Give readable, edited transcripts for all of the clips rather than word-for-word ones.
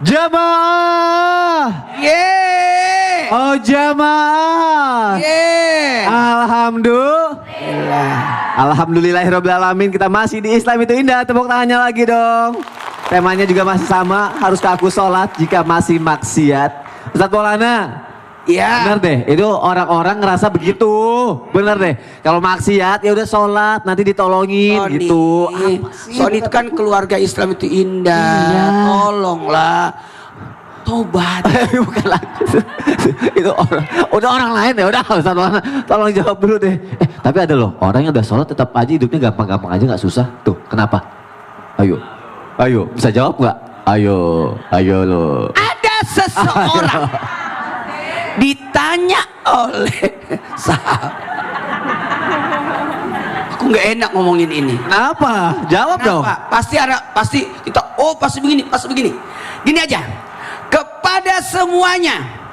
Jamaah. Yeay. Oh jamaah. Yeay. Alhamdulillahirobbilalamin, kita masih di Islam itu indah. Tepuk tangannya lagi dong. Temanya juga masih sama, haruskah aku sholat jika masih maksiat? Ustadz Maulana. Ya. Bener deh, itu orang-orang ngerasa begitu. Bener deh, kalau maksiat ya udah sholat, nanti ditolongin Sony. gitu. Sony itu kan keluarga Islam itu indah. Iya. Tolonglah. Tobat. Bukan lagi. Itu udah orang lain ya, udah Ustadz Maulana, tolong jawab dulu deh. Tapi ada loh, orang yang udah sholat tetap aja hidupnya gampang-gampang aja, nggak susah. Tuh, kenapa? Ayo, bisa jawab nggak? Ayo lo. Ada seseorang ditanya oleh sahabat. Aku nggak enak ngomongin ini. Kenapa? Jawab dong. Pasti kita pasti begini. Gini aja. Kepada semuanya.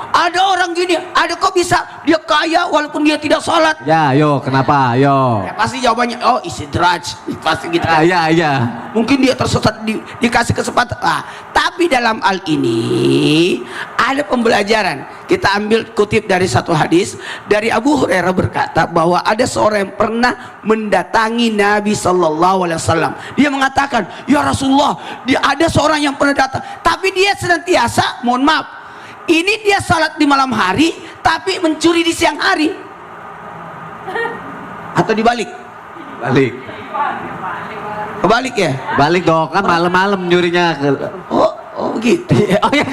Ada orang gini, ada kok bisa dia kaya walaupun dia tidak sholat. Ya, yo, kenapa? Yo. Ya, pasti jawabannya, istidraj. Pasti gitu kan. Ya. Mungkin dia tersesat dikasih kesempatan. Tapi dalam hal ini ada pembelajaran. Kita ambil kutip dari satu hadis dari Abu Hurairah berkata bahwa ada seorang yang pernah mendatangi Nabi Sallallahu Alaihi Wasallam. Dia mengatakan, ya Rasulullah, ada seorang yang pernah datang, tapi dia senantiasa, mohon maaf, ini dia salat di malam hari tapi mencuri di siang hari. Atau dibalik? Kebalik ya? Balik dong, kan malam-malam nyurinya. Oh gitu. Oh ya,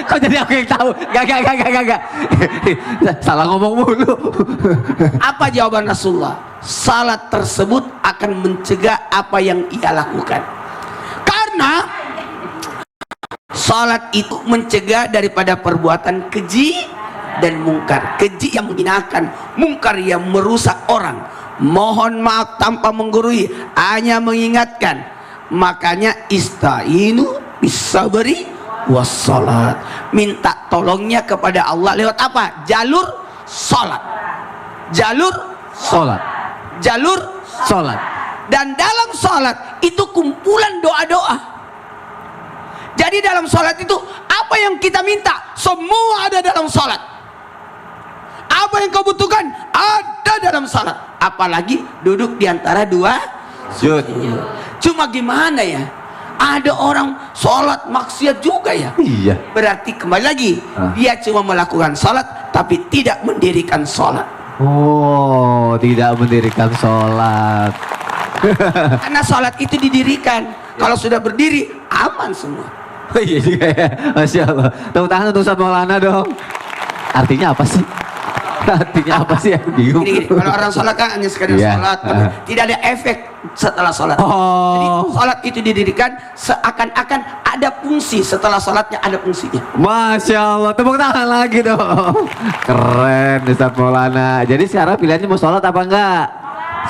kok jadi aku yang tahu? Gak. Salah ngomong mulu. Apa jawaban Rasulullah? Salat tersebut akan mencegah apa yang ia lakukan. Karena salat itu mencegah daripada perbuatan keji dan mungkar. Keji yang menghinakan, mungkar yang merusak orang. Mohon maaf tanpa menggurui, hanya mengingatkan. Makanya istainu bisabri wassalat. Minta tolongnya kepada Allah lewat apa? Jalur salat. Dan dalam salat itu kumpulan doa-doa. Jadi dalam sholat itu apa yang kita minta semua ada dalam sholat. Apa yang kau butuhkan ada dalam sholat. Apalagi duduk di antara dua sujud. Cuma gimana ya? Ada orang sholat maksiat juga ya. Iya. Berarti kembali lagi dia cuma melakukan sholat tapi tidak mendirikan sholat. Oh, tidak mendirikan sholat. Karena sholat itu didirikan. Kalau sudah berdiri aman semua. Oh iya juga ya, Masya Allah. Tepuk tangan untuk Ustadz Maulana dong. Artinya apa sih? Aku bingung. Gini, kalau orang sholat kan hanya sekadar sholat, tidak ada efek setelah sholat. Jadi sholat itu didirikan seakan-akan ada fungsi, setelah sholatnya ada fungsinya. Masya Allah, tepuk tangan lagi dong. Keren Ustadz Maulana. Jadi sekarang pilihannya mau sholat apa enggak?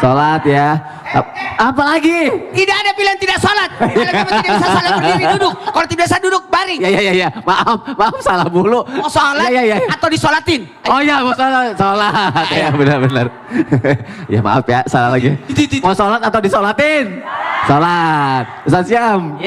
Sholat ya. Apa lagi? Tidak ada pilihan tidak sholat. Kalau kamu tidak bisa sholat berdiri duduk. Kalau tidak bisa duduk baring. Ya. Maaf salah mulu. Mau sholat atau disolatin? Oh ya, mau sholat. Ya benar. Ya maaf ya, salah lagi. Mau sholat atau disolatin? Sholat. Ustaz Syam.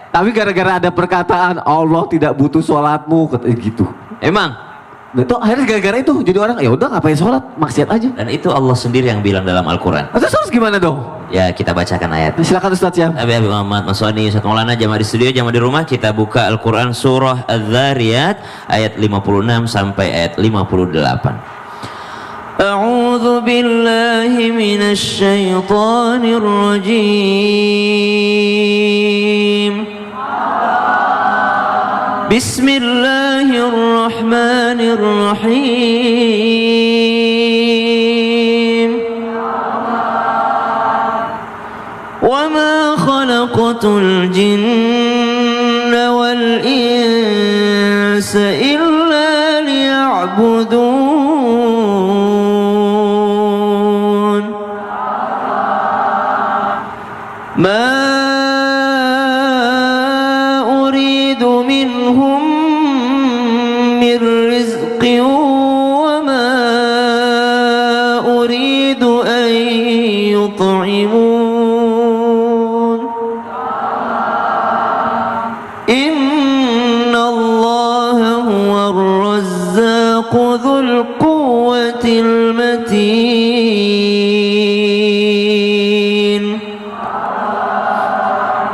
Tapi gara-gara ada perkataan Allah tidak butuh sholatmu, gitu. Emang? Itu akhirnya gara-gara itu jadi orang ya udah ngapain sholat, maksiat aja. Dan itu Allah sendiri yang bilang dalam Al-Quran. Terus harus gimana dong? Ya kita bacakan ayat. Silakan Ustaz Syam. Abi Muhammad, Mas Wani, Ustaz Maulana, jamaah di studio, jamaah di rumah, kita buka Al-Quran surah Az-Zariyat ayat 56 sampai ayat 58. A'udzu billahi minasy syaithanir rajim. Bismillahirrahmanirrahim. Wa ma khalaqatul jinna wal insa illa liya'budun. Ma يطعمون إن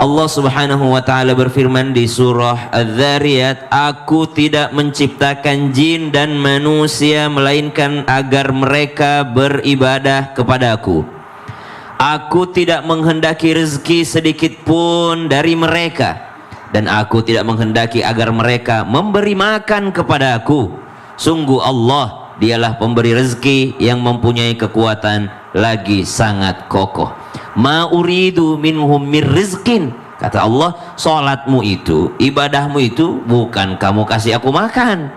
Allah Subhanahu wa taala berfirman di surah Adz-Dzariyat, aku tidak menciptakan jin dan manusia melainkan agar mereka beribadah kepadaku. Aku tidak menghendaki rezeki sedikit pun dari mereka, dan aku tidak menghendaki agar mereka memberi makan kepadaku. Sungguh Allah, dialah pemberi rezeki yang mempunyai kekuatan lagi sangat kokoh. Ma uridu minhum mir rizkin, kata Allah, salatmu itu, ibadahmu itu bukan kamu kasih aku makan.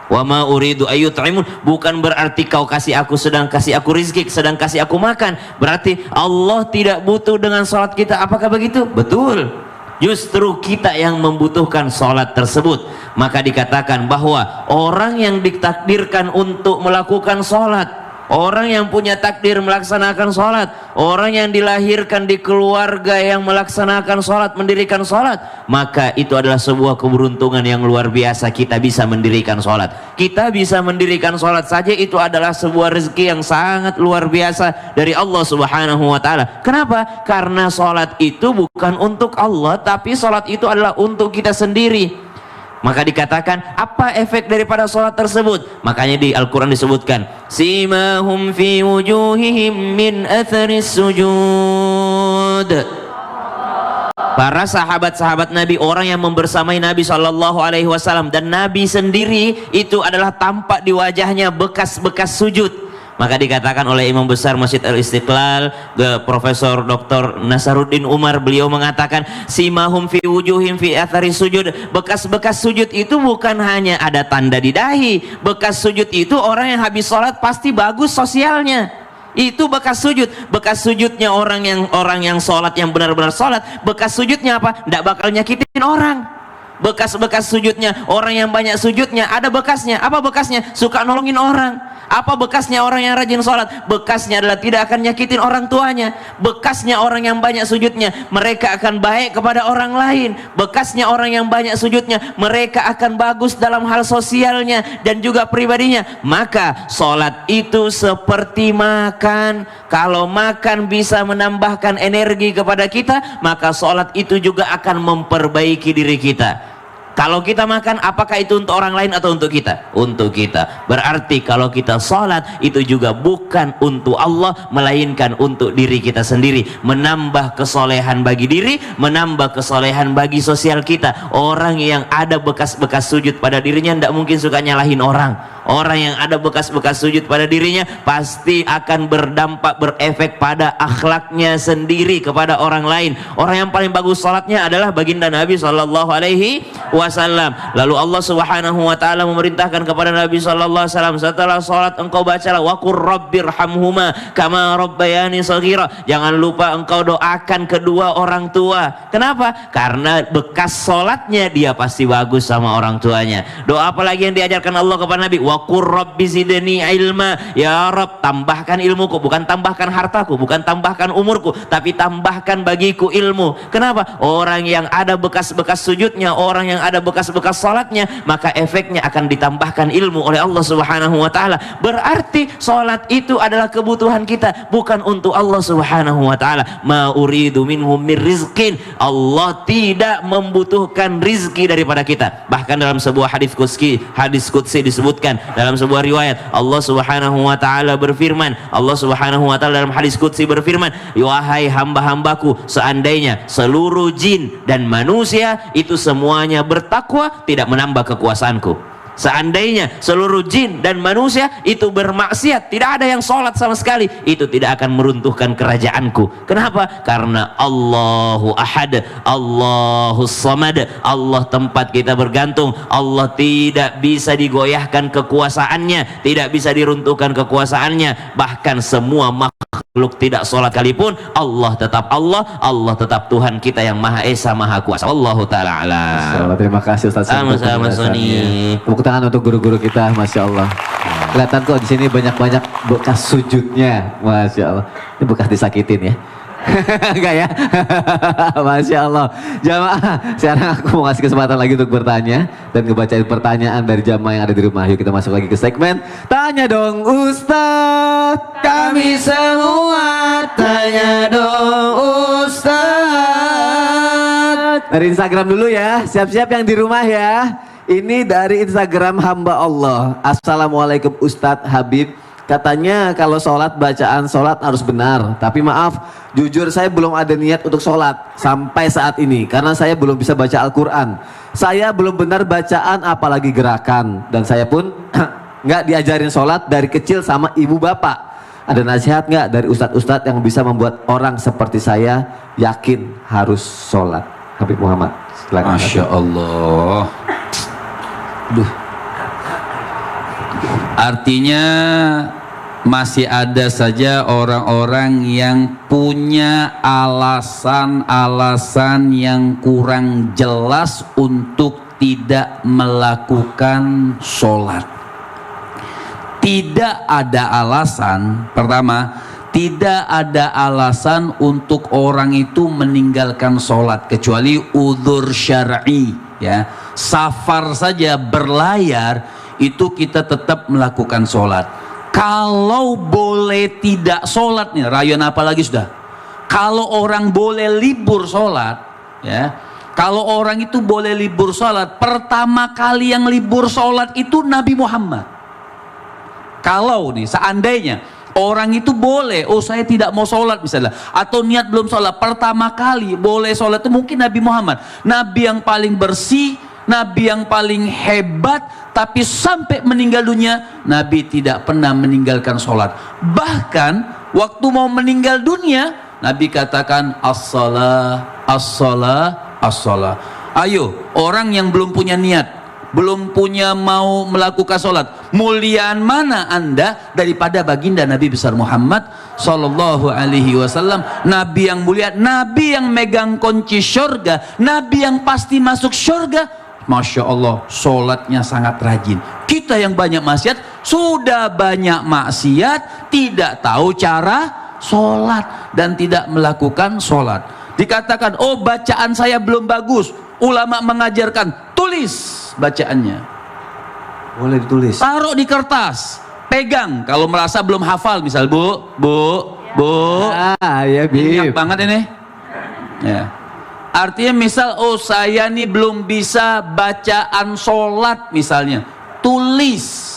Wa ma uridu ayyut'imun, bukan berarti kau kasih aku sedang kasih aku rizki, sedang kasih aku makan. Berarti Allah tidak butuh dengan salat kita. Apakah begitu? Betul. Justru kita yang membutuhkan salat tersebut. Maka dikatakan bahwa orang yang ditakdirkan untuk melakukan salat, orang yang punya takdir melaksanakan sholat, orang yang dilahirkan di keluarga yang melaksanakan sholat, mendirikan sholat, maka itu adalah sebuah keberuntungan yang luar biasa. Kita bisa mendirikan sholat, kita bisa mendirikan sholat saja, itu adalah sebuah rezeki yang sangat luar biasa dari Allah Subhanahu wa ta'ala. Kenapa? Karena sholat itu bukan untuk Allah, tapi sholat itu adalah untuk kita sendiri. Maka dikatakan, apa efek daripada sholat tersebut? Makanya di Al-Quran disebutkan, simahum fi wujuhihim min atharis sujud. Para sahabat-sahabat Nabi, orang yang membersamai Nabi SAW, dan Nabi sendiri itu adalah tampak di wajahnya bekas-bekas sujud. Maka dikatakan oleh Imam Besar Masjid Al-Istiqlal, Profesor Dr. Nasaruddin Umar, beliau mengatakan, simahum fi wujuhim fi athari sujud. Bekas-bekas sujud itu bukan hanya ada tanda di dahi. Bekas sujud itu orang yang habis sholat pasti bagus sosialnya. Itu bekas sujud. Bekas sujudnya orang yang sholat, yang benar-benar sholat, bekas sujudnya apa? Tidak bakal nyakitin orang. Bekas-bekas sujudnya orang yang banyak sujudnya, ada bekasnya. Apa bekasnya? Suka nolongin orang. Apa bekasnya orang yang rajin sholat? Bekasnya adalah tidak akan nyakitin orang tuanya. Bekasnya orang yang banyak sujudnya, mereka akan baik kepada orang lain. Bekasnya orang yang banyak sujudnya, mereka akan bagus dalam hal sosialnya dan juga pribadinya. Maka sholat itu seperti makan. Kalau makan bisa menambahkan energi kepada kita, maka sholat itu juga akan memperbaiki diri kita. Kalau kita makan, apakah itu untuk orang lain atau untuk kita? Untuk kita. Berarti kalau kita sholat, itu juga bukan untuk Allah, melainkan untuk diri kita sendiri. Menambah kesolehan bagi diri, menambah kesolehan bagi sosial kita. Orang yang ada bekas-bekas sujud pada dirinya tidak mungkin suka nyalahin orang. Orang yang ada bekas-bekas sujud pada dirinya pasti akan berdampak, berefek pada akhlaknya sendiri kepada orang lain. Orang yang paling bagus sholatnya adalah baginda Nabi SAW. Lalu Allah Subhanahu wa ta'ala memerintahkan kepada Nabi SAW, setelah sholat engkau bacalah waqur rabbirhamhuma kama rabbayani shaghira. Jangan lupa engkau doakan kedua orang tua. Kenapa? Karena bekas sholatnya dia pasti bagus sama orang tuanya. Doa apa lagi yang diajarkan Allah kepada Nabi? Waqur rabbi zidni ilma. Ya Rabb, tambahkan ilmuku, bukan tambahkan hartaku, bukan tambahkan umurku, tapi tambahkan bagiku ilmu. Kenapa? Orang yang ada bekas-bekas sujudnya, orang yang ada bekas-bekas salatnya, maka efeknya akan ditambahkan ilmu oleh Allah Subhanahu wa ta'ala. Berarti salat itu adalah kebutuhan kita, bukan untuk Allah Subhanahu wa ta'ala. Ma uridu minhum mir rizqin. Allah tidak membutuhkan rizki daripada kita. Bahkan dalam sebuah hadis qudsi disebutkan, dalam sebuah riwayat, Allah Subhanahu wa ta'ala berfirman, Allah Subhanahu wa ta'ala dalam hadis qudsi berfirman, wahai hamba-hambaku, seandainya seluruh jin dan manusia itu semuanya bertakwa, tidak menambah kekuasaanku. Seandainya seluruh jin dan manusia itu bermaksiat, tidak ada yang sholat sama sekali, itu tidak akan meruntuhkan kerajaanku. Kenapa? Karena Allahu Ahad, Allahus Samad, Allah tempat kita bergantung. Allah tidak bisa digoyahkan kekuasaannya, tidak bisa diruntuhkan kekuasaannya. Bahkan semua makhluk tidak sholat sekalipun, Allah tetap Allah, Allah tetap Tuhan kita yang Maha Esa, Maha Kuasa. Allahu ta'ala alam. Terima kasih Ustaz. Sama-sama Sony. Tepuk tangan untuk guru-guru kita, Masya Allah. Kelihatan kok di sini banyak-banyak bekas sujudnya, Masya Allah. Ini bekas disakitin ya? Enggak ya? Masya Allah. Jamaah, sekarang aku mau kasih kesempatan lagi untuk bertanya dan ngebacain pertanyaan dari jamaah yang ada di rumah. Yuk kita masuk lagi ke segmen Tanya Dong Ustadz. Kami semua tanya dong Ustaz. Dari Instagram dulu ya. Siap-siap yang di rumah ya. Ini dari Instagram hamba Allah. Assalamualaikum Ustadz Habib. Katanya kalau sholat, bacaan sholat harus benar. Tapi maaf, jujur saya belum ada niat untuk sholat sampai saat ini. Karena saya belum bisa baca Al-Quran. Saya belum benar bacaan apalagi gerakan. Dan saya pun nggak diajarin sholat dari kecil sama ibu bapak. Ada nasihat nggak dari ustadz-ustadz yang bisa membuat orang seperti saya yakin harus sholat? Habib Muhammad, silakan. Masya Allah. Duh. Artinya masih ada saja orang-orang yang punya alasan-alasan yang kurang jelas untuk tidak melakukan sholat. Tidak ada alasan, pertama, tidak ada alasan untuk orang itu meninggalkan sholat kecuali udzur syar'i, ya. Safar saja, berlayar, itu kita tetap melakukan sholat. Kalau boleh tidak sholat nih, rayuan apa lagi sudah? Kalau orang boleh libur sholat, ya, kalau orang itu boleh libur sholat, pertama kali yang libur sholat itu Nabi Muhammad. Kalau nih, seandainya orang itu boleh, oh saya tidak mau sholat misalnya, atau niat belum sholat, pertama kali boleh sholat itu mungkin Nabi Muhammad, Nabi yang paling bersih, Nabi yang paling hebat, tapi sampai meninggal dunia Nabi tidak pernah meninggalkan sholat. Bahkan waktu mau meninggal dunia Nabi katakan as-salah, as-salah, as-salah. Ayo orang yang belum punya niat, belum punya mau melakukan sholat, muliaan mana anda daripada baginda Nabi besar Muhammad Sallallahu Alaihi Wasallam, Nabi yang mulia, Nabi yang megang kunci syurga, Nabi yang pasti masuk syurga. Masya Allah, sholatnya sangat rajin. Kita yang banyak maksiat, sudah banyak maksiat, tidak tahu cara sholat dan tidak melakukan sholat. Dikatakan, oh bacaan saya belum bagus, ulama mengajarkan, tulis bacaannya. Boleh ditulis. Taruh di kertas, pegang. Kalau merasa belum hafal, misal bu, Ya minyak Bib. banget ini. Ya. Artinya misal, oh saya nih belum bisa bacaan sholat misalnya, tulis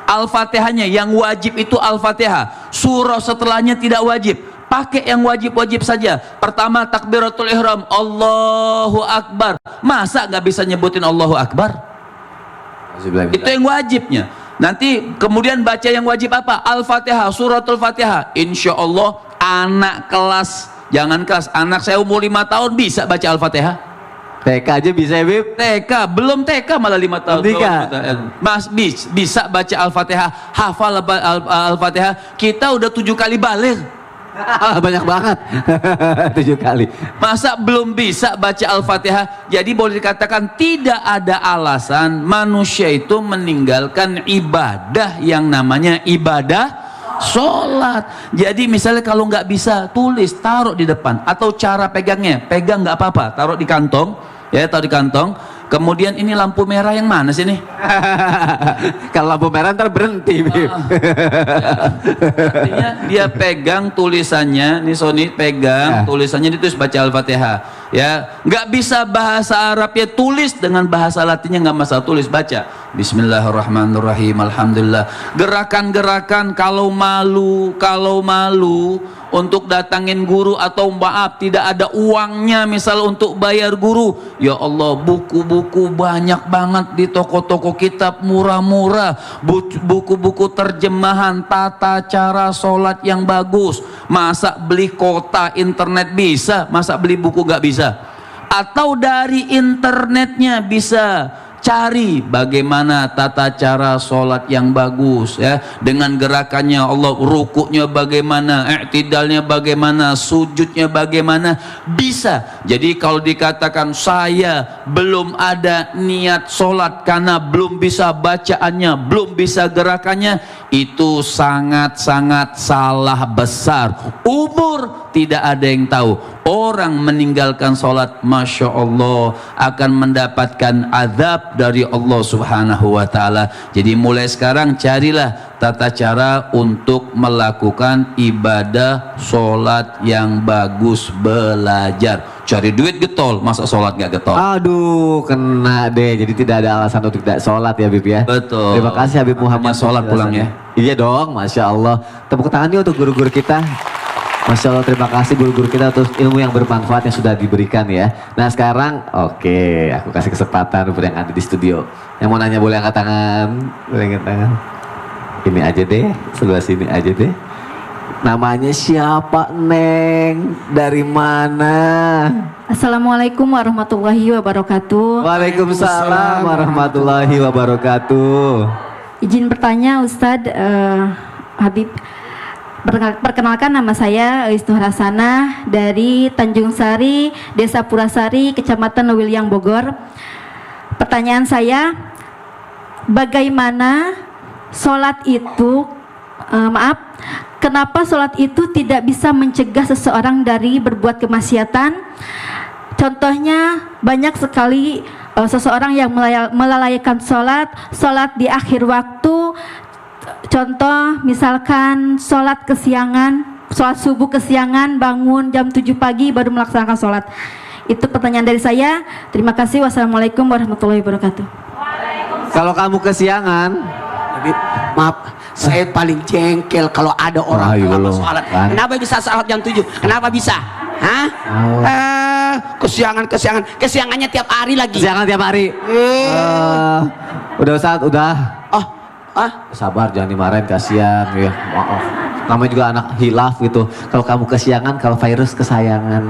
Al-Fatihahnya. Yang wajib itu Al-Fatihah, surah setelahnya tidak wajib, pakai yang wajib-wajib saja. Pertama takbiratul ihram, Allahu Akbar. Masa nggak bisa nyebutin Allahu Akbar? Itu yang wajibnya. Nanti kemudian baca yang wajib apa? Al-Fatihah, suratul Fatihah. Insya Allah anak kelas, jangan kelas, anak saya umur 5 tahun bisa baca Al-Fatihah. TK aja bisa ya Bib. TK, belum TK malah 5 tahun. Mas bisa baca Al-Fatihah, hafal Al-Fatihah. Kita udah 7 kali balik. Banyak banget. 7 kali. Masa belum bisa baca Al-Fatihah? Jadi boleh dikatakan tidak ada alasan manusia itu meninggalkan ibadah yang namanya ibadah sholat. Jadi misalnya kalau nggak bisa, tulis, taruh di depan. Atau cara pegangnya, pegang nggak apa-apa, taruh di kantong, ya, taruh di kantong. Kemudian ini lampu merah yang mana sih nih? Kalau lampu merah ntar berhenti Bib. Artinya dia pegang tulisannya, nih Sony pegang tulisannya, ditulis baca Al-Fatihah. Ya, nggak bisa bahasa Arab ya, tulis dengan bahasa Latinnya, nggak masalah, tulis, baca Bismillahirrahmanirrahim, Alhamdulillah. Gerakan-gerakan kalau malu untuk datangin guru, atau maaf tidak ada uangnya misal untuk bayar guru, ya Allah, buku-buku banyak banget di toko-toko kitab murah-murah, buku-buku terjemahan tata cara sholat yang bagus. Masa beli kota internet bisa, masa beli buku gak bisa? Atau dari internetnya bisa cari bagaimana tata cara sholat yang bagus, ya, dengan gerakannya Allah, rukuknya bagaimana, i'tidalnya bagaimana, sujudnya bagaimana, bisa. Jadi kalau dikatakan saya belum ada niat sholat karena belum bisa bacaannya, belum bisa gerakannya, itu sangat-sangat salah besar. Umur tidak ada yang tahu, Orang meninggalkan sholat, Masya Allah, akan mendapatkan azab dari Allah Subhanahu wa Ta'ala. Jadi mulai sekarang carilah tata cara untuk melakukan ibadah sholat yang bagus. Belajar, cari duit getol, masa sholat gak getol? Aduh, kena deh. Jadi tidak ada alasan untuk tidak sholat ya Habib ya. Betul. Terima kasih Habib Muhammad. Hanya sholat pulang ya. Iya dong, Masya Allah. Tepuk tangan yuk untuk guru-guru kita. Masya Allah, terima kasih guru-guru kita atas ilmu yang bermanfaat yang sudah diberikan ya. Nah sekarang, oke, aku kasih kesempatan untuk yang ada di studio. Yang mau nanya boleh angkat tangan, boleh angkat tangan. Ini aja deh, sebelah sini aja deh. Namanya siapa Neng? Dari mana? Assalamualaikum warahmatullahi wabarakatuh. Waalaikumsalam warahmatullahi wabarakatuh. Izin bertanya Ustadz Habib. Perkenalkan, nama saya Eis Nuhrasana dari Tanjung Sari, Desa Purasari, Kecamatan Lewiliang, Bogor. Pertanyaan saya, bagaimana sholat itu, kenapa sholat itu tidak bisa mencegah seseorang dari berbuat kemaksiatan? Contohnya banyak sekali seseorang yang melalaikan sholat di akhir waktu. Contoh misalkan sholat kesiangan, sholat subuh kesiangan, bangun jam 7 pagi baru melaksanakan sholat. Itu pertanyaan dari saya. Terima kasih. Wassalamualaikum warahmatullahi wabarakatuh. Kalau kamu kesiangan, Habib, maaf, saya paling jengkel kalau ada orang Ayo lama lo, sholat. kan? Kenapa bisa sholat jam 7? Kenapa bisa? Hah? Kesiangannya tiap hari lagi. kesiangan tiap hari. Udah Ustaz, udah. Sabar, jangan dimarahin, kasihan ya. Maaf. Namanya juga anak hilaf gitu. Kalau kamu kesiangan, kalau virus kesayangan.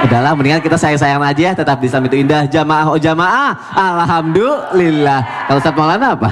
Udahlah, mendingan kita sayang-sayang aja. Tetap di Samit Indah. Jamaah, oh jamaah. Alhamdulillah. Kalau Ustaz Maulana apa?